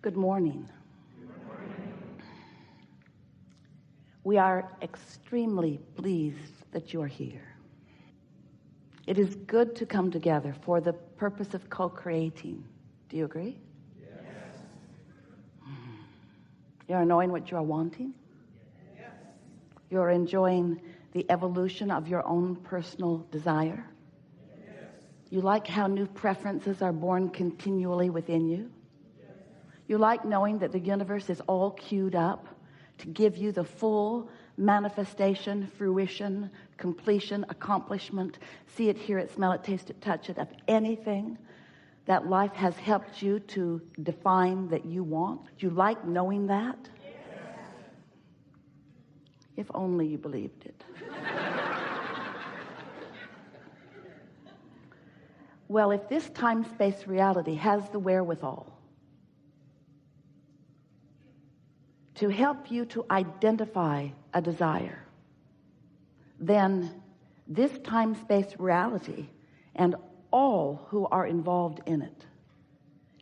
Good morning. We are extremely pleased that you are here. It is good to come together for the purpose of co-creating. Do you agree? Yes. You are knowing what you are wanting? Yes. You are enjoying the evolution of your own personal desire? Yes. You like how new preferences are born continually within you? You like knowing that the universe is all queued up to give you the full manifestation, fruition, completion, accomplishment, see it, hear it, smell it, taste it, touch it, of anything that life has helped you to define that you want. You like knowing that? Yes. If only you believed it. Well, if this time-space reality has the wherewithal to help you to identify a desire, then this time-space reality and all who are involved in it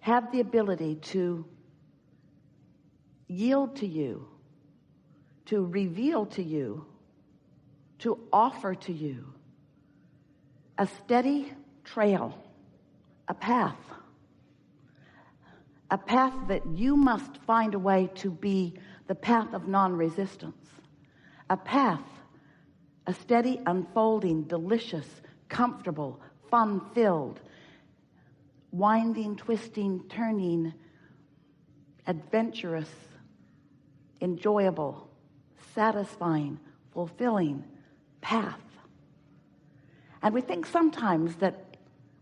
have the ability to yield to you, to reveal to you, to offer to you a steady trail, a path that you must find a way to be the path of non-resistance, a path, a steady, unfolding, delicious, comfortable, fun-filled, winding, twisting, turning, adventurous, enjoyable, satisfying, fulfilling path. And we think sometimes that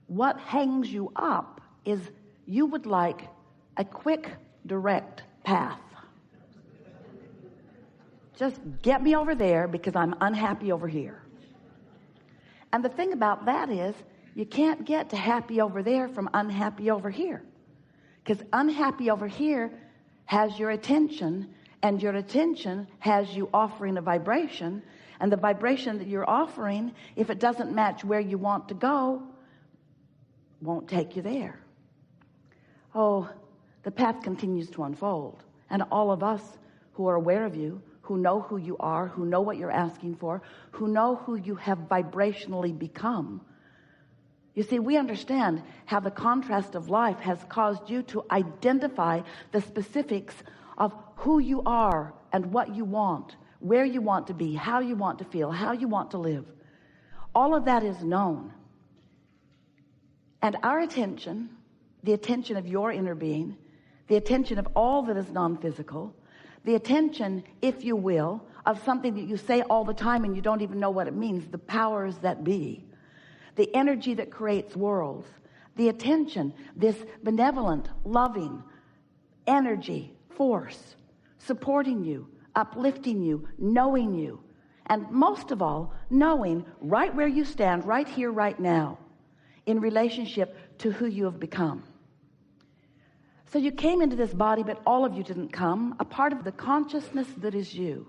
what hangs you up is you would like a quick, direct path. Just get me over there because I'm unhappy over here. And the thing about that is you can't get to happy over there from unhappy over here, because unhappy over here has your attention, and your attention has you offering a vibration, and the vibration that you're offering, if it doesn't match where you want to go, won't take you there. Oh, the path continues to unfold, and all of us who are aware of you, who know who you are, who know what you're asking for, who know who you have vibrationally become. You see, we understand how the contrast of life has caused you to identify the specifics of who you are and what you want, where you want to be, how you want to feel, how you want to live. All of that is known. And our attention, the attention of your inner being, the attention of all that is non-physical, the attention, if you will, of something that you say all the time and you don't even know what it means, the powers that be, the energy that creates worlds, the attention, this benevolent, loving energy, force, supporting you, uplifting you, knowing you, and most of all, knowing right where you stand, right here, right now, in relationship to who you have become. So you came into this body, but all of you didn't come. A part of the consciousness that is you,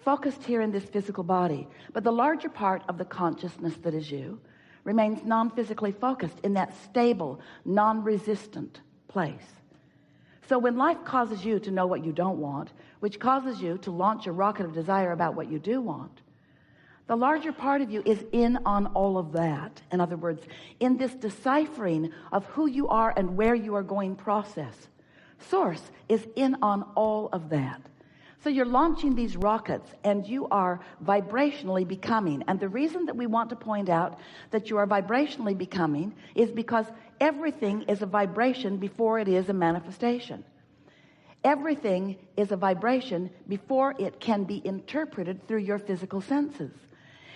focused here in this physical body. But the larger part of the consciousness that is you remains non-physically focused in that stable, non-resistant place. So when life causes you to know what you don't want, which causes you to launch a rocket of desire about what you do want, the larger part of you is in on all of that. In other words, in this deciphering of who you are and where you are going process, Source is in on all of that. So you're launching these rockets and you are vibrationally becoming. And the reason that we want to point out that you are vibrationally becoming is because everything is a vibration before it is a manifestation. Everything is a vibration before it can be interpreted through your physical senses.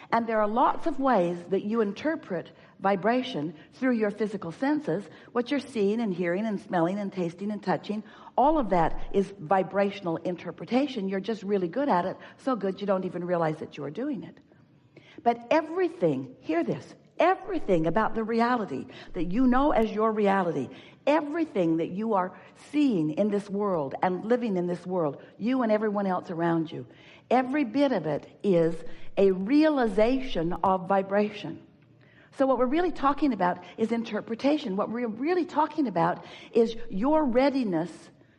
And there are lots of ways that you interpret vibration through your physical senses. What you're seeing and hearing and smelling and tasting and touching, all of that is vibrational interpretation. You're just really good at it, so good you don't even realize that you are doing it. But everything, hear this, everything about the reality that you know as your reality, everything that you are seeing in this world and living in this world, you and everyone else around you, every bit of it is a realization of vibration. So what we're really talking about is interpretation. What we're really talking about is your readiness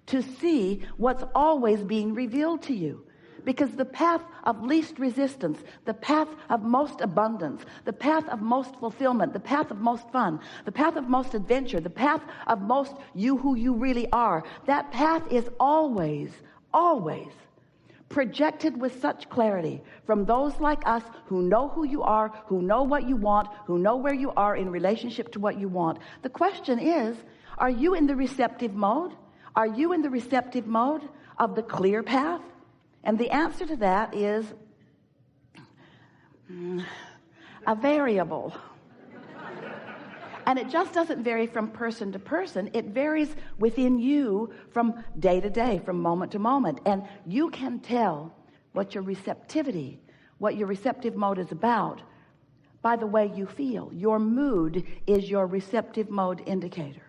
to see what's always being revealed to you. Because the path of least resistance, the path of most abundance, the path of most fulfillment, the path of most fun, the path of most adventure, the path of most you who you really are, that path is always, always projected with such clarity from those like us who know who you are, who know what you want, who know where you are in relationship to what you want. The question is, are you in the receptive mode? Are you in the receptive mode of the clear path? And the answer to that is a variable. And it just doesn't vary from person to person. It varies within you from day to day, from moment to moment. And you can tell what your receptivity, what your receptive mode is about by the way you feel. Your mood is your receptive mode indicator.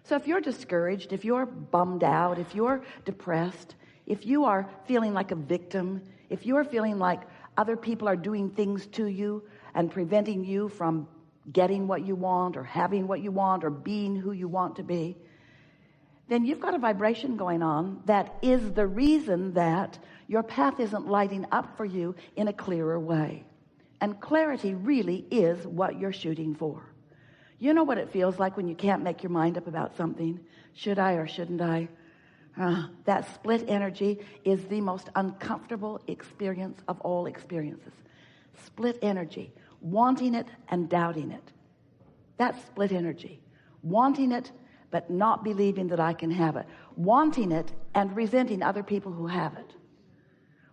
So if you're discouraged, if you're bummed out, if you're depressed, if you are feeling like a victim, if you're feeling like other people are doing things to you and preventing you from getting what you want or having what you want or being who you want to be, then you've got a vibration going on that is the reason that your path isn't lighting up for you in a clearer way. And clarity really is what you're shooting for. You know what it feels like when you can't make your mind up about something? Should I or shouldn't I? That split energy is the most uncomfortable experience of all experiences. Split energy, wanting it and doubting it. That's split energy. Wanting it but not believing that I can have it. Wanting it and resenting other people who have it.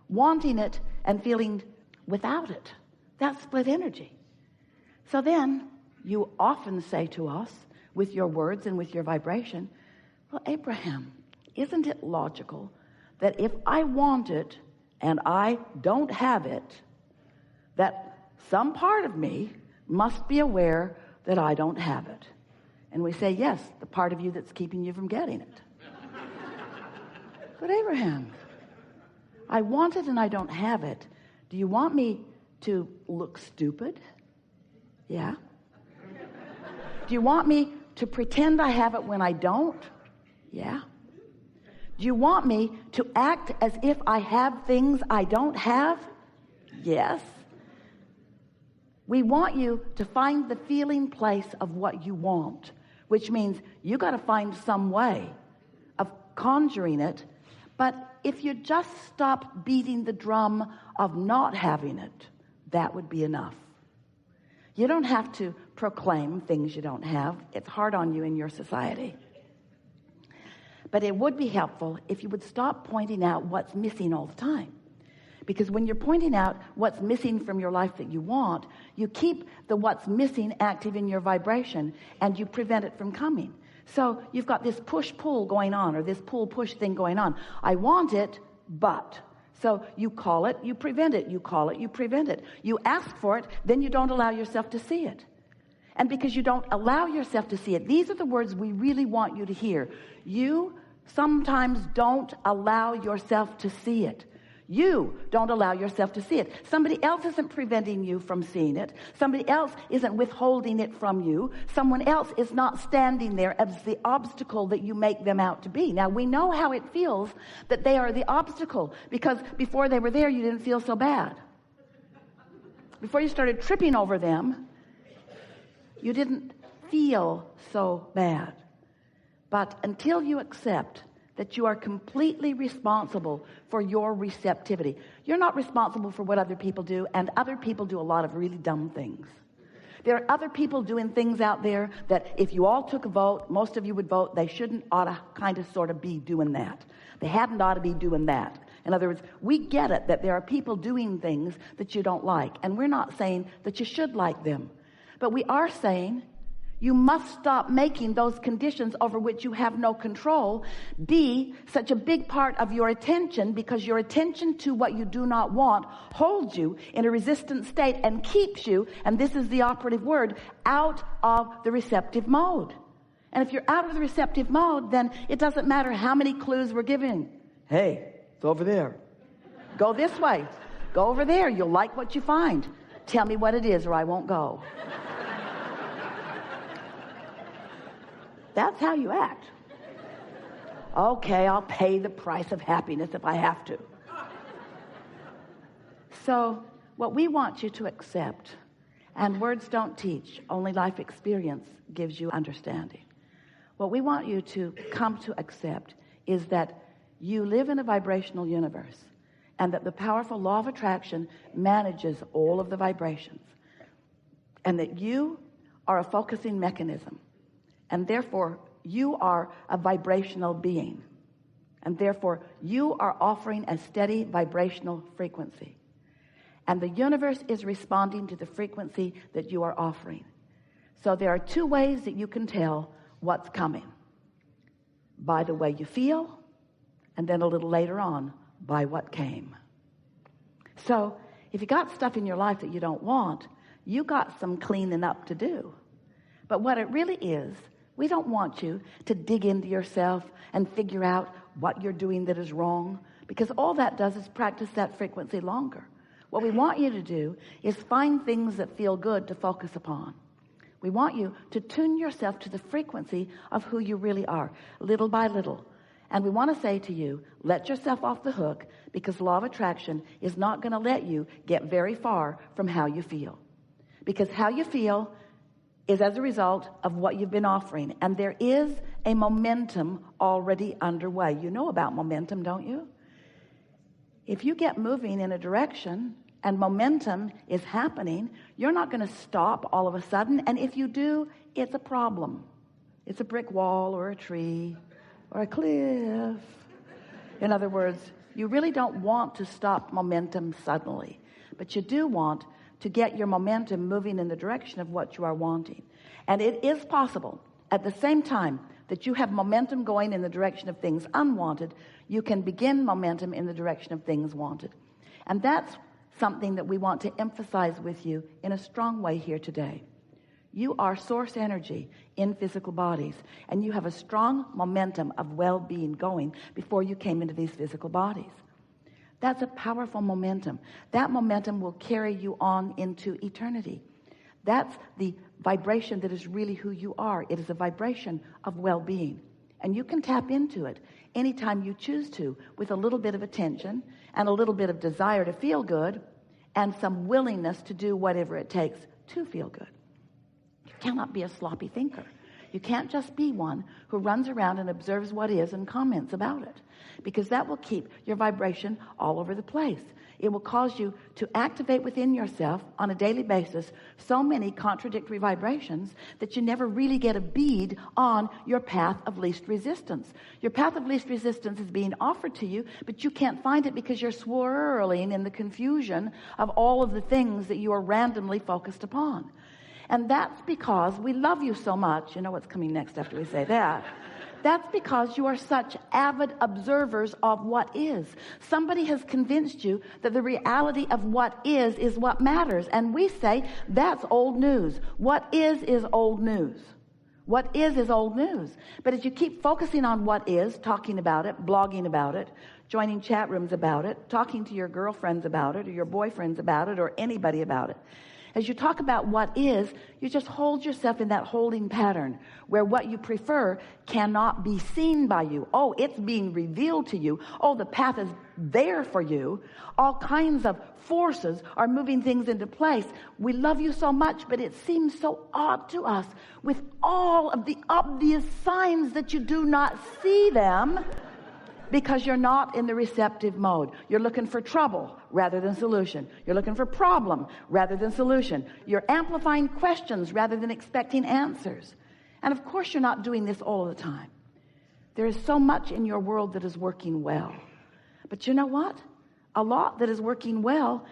Wanting it and feeling without it. That's split energy. So then you often say to us with your words and with your vibration, well, Abraham, isn't it logical that if I want it and I don't have it, that some part of me must be aware that I don't have it? And we say, yes, the part of you that's keeping you from getting it. But Abraham, I want it and I don't have it. Do you want me to look stupid? Yeah. Do you want me to pretend I have it when I don't? Yeah. Do you want me to act as if I have things I don't have? Yes. We want you to find the feeling place of what you want, which means you got to find some way of conjuring it. But if you just stop beating the drum of not having it, that would be enough. You don't have to proclaim things you don't have. It's hard on you in your society. But it would be helpful if you would stop pointing out what's missing all the time. Because when you're pointing out what's missing from your life that you want, you keep the what's missing active in your vibration and you prevent it from coming. So you've got this push-pull going on, or this pull-push thing going on. I want it, but. So you call it, you prevent it. You call it, you prevent it. You ask for it, then you don't allow yourself to see it. And because you don't allow yourself to see it, these are the words we really want you to hear. You sometimes don't allow yourself to see it. You don't allow yourself to see it. Somebody else isn't preventing you from seeing it. Somebody else isn't withholding it from you. Someone else is not standing there as the obstacle that you make them out to be. Now, we know how it feels that they are the obstacle, because before they were there, you didn't feel so bad. Before you started tripping over them, you didn't feel so bad. But until you accept that you are completely responsible for your receptivity. You're not responsible for what other people do, and other people do a lot of really dumb things. There are other people doing things out there that if you all took a vote, most of you would vote, they shouldn't ought to kind of sort of be doing that. They hadn't ought to be doing that. In other words, we get it that there are people doing things that you don't like, and we're not saying that you should like them. But we are saying you must stop making those conditions over which you have no control be such a big part of your attention, because your attention to what you do not want holds you in a resistant state and keeps you, and this is the operative word, out of the receptive mode. And if you're out of the receptive mode, then it doesn't matter how many clues we're giving. Hey, it's over there. Go this way. Go over there. You'll like what you find. Tell me what it is or I won't go. That's how you act. Okay, I'll pay the price of happiness if I have to. So what we want you to accept, and words don't teach, only life experience gives you understanding. What we want you to come to accept is that you live in a vibrational universe, and that the powerful law of attraction manages all of the vibrations, and that you are a focusing mechanism, and therefore you are a vibrational being, and therefore you are offering a steady vibrational frequency, and the universe is responding to the frequency that you are offering. So there are two ways that you can tell what's coming: by the way you feel, and then a little later on by what came. So if you got stuff in your life that you don't want, you got some cleaning up to do. But what it really is, we don't want you to dig into yourself and figure out what you're doing that is wrong, because all that does is practice that frequency longer. What we want you to do is find things that feel good to focus upon. We want you to tune yourself to the frequency of who you really are, little by little. And we want to say to you, let yourself off the hook, because law of attraction is not going to let you get very far from how you feel. Because how you feel is as a result of what you've been offering. And there is a momentum already underway. You know about momentum, don't you? If you get moving in a direction and momentum is happening, you're not going to stop all of a sudden. And if you do, it's a problem. It's a brick wall or a tree or a cliff. In other words, you really don't want to stop momentum suddenly, but you do want to get your momentum moving in the direction of what you are wanting. And it is possible at the same time that you have momentum going in the direction of things unwanted, you can begin momentum in the direction of things wanted. And that's something that we want to emphasize with you in a strong way here today. You are source energy in physical bodies, and you have a strong momentum of well-being going before you came into these physical bodies. That's a powerful momentum. That momentum will carry you on into eternity. That's the vibration that is really who you are. It is a vibration of well-being, and you can tap into it anytime you choose to, with a little bit of attention and a little bit of desire to feel good and some willingness to do whatever it takes to feel good. You cannot be a sloppy thinker. You can't just be one who runs around and observes what is and comments about it, because that will keep your vibration all over the place. It will cause you to activate within yourself on a daily basis so many contradictory vibrations that you never really get a bead on your path of least resistance. Your path of least resistance is being offered to you, but you can't find it because you're swirling in the confusion of all of the things that you are randomly focused upon. And that's because we love you so much. You know what's coming next after we say that. That's because you are such avid observers of what is. Somebody has convinced you that the reality of what is what matters. And we say, that's old news. What is old news. What is old news. But as you keep focusing on what is, talking about it, blogging about it, joining chat rooms about it, talking to your girlfriends about it, or your boyfriends about it, or anybody about it, as you talk about what is, you just hold yourself in that holding pattern where what you prefer cannot be seen by you. Oh, it's being revealed to you. Oh, the path is there for you. All kinds of forces are moving things into place. We love you so much, but it seems so odd to us with all of the obvious signs that you do not see them. Because you're not in the receptive mode. You're looking for trouble rather than solution. You're looking for problem rather than solution. You're amplifying questions rather than expecting answers. And of course you're not doing this all the time. There is so much in your world that is working well. But you know what? A lot that is working well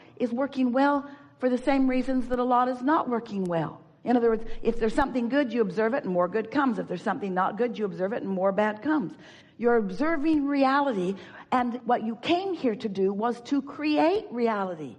for the same reasons that a lot is not working well. In other words, if there's something good, you observe it and more good comes. If there's something not good, you observe it and more bad comes. You're observing reality, and what you came here to do was to create reality.